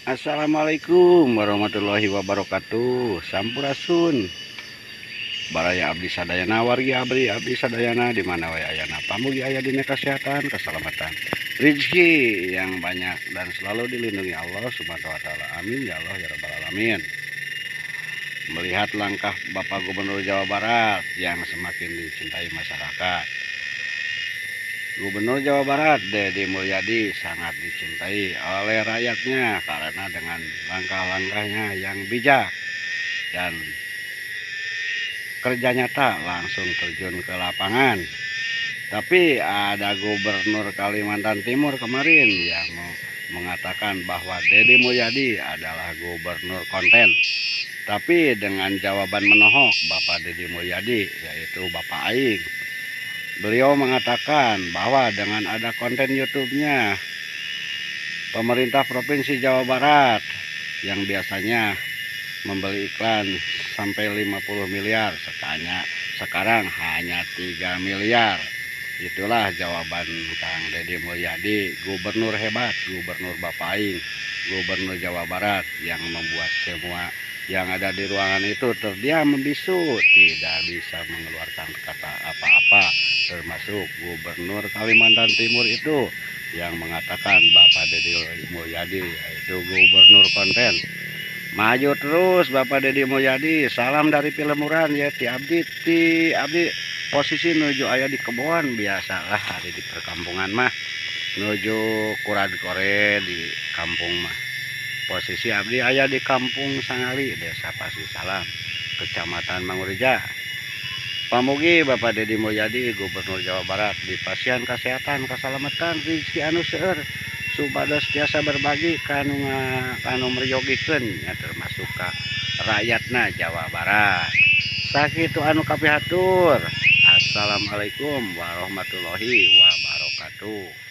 Assalamualaikum warahmatullahi wabarakatuh. Sampurasun. Baraya abdi sadayana wargi abdi sadayana di mana wae ayana pamugi aya dina kesehatan, keselamatan, rezeki yang banyak dan selalu dilindungi Allah Subhanahu wa taala. Amin ya Allah ya rabbal alamin. Melihat langkah Bapak Gubernur Jawa Barat yang semakin dicintai masyarakat. Gubernur Jawa Barat Deddy Mulyadi sangat dicintai oleh rakyatnya karena dengan langkah-langkahnya yang bijak dan kerja nyata langsung terjun ke lapangan. Tapi ada Gubernur Kalimantan Timur kemarin yang mengatakan bahwa Deddy Mulyadi adalah gubernur konten. Tapi dengan jawaban menohok Bapak Deddy Mulyadi, yaitu Bapak Aing. Beliau mengatakan bahwa dengan ada konten YouTube-nya, pemerintah Provinsi Jawa Barat yang biasanya membeli iklan sampai 50 miliar, sekarang hanya 3 miliar. Itulah jawaban Kang Deddy Mulyadi, gubernur hebat, gubernur Bapak Aing, gubernur Jawa Barat yang membuat semua yang ada di ruangan itu terdiam membisu, tidak bisa mengeluarkan kata apa-apa, termasuk Gubernur Kalimantan Timur itu yang mengatakan Bapak Deddy Mulyadi yaitu gubernur konten. Maju terus Bapak Deddy Mulyadi, salam dari Pilemuran ya ti abdi posisi nuju aya di kebon, biasalah hari di perkampungan mah nuju kurad kore di kampung mah. Posisi abdi aya di Kampung Sangali, Desa Pasir Salam, Kecamatan Mangureja. Pamugi Bapak Deddy Mulyadi, Gubernur Jawa Barat, dipasihan kesehatan, keselamatan, rezeki anu seueur, supados tiasa berbagi kanu meriogikeun ya termasuk ka rakyatna Jawa Barat. Sakitu anu kapihatur. Assalamualaikum warahmatullahi wabarakatuh.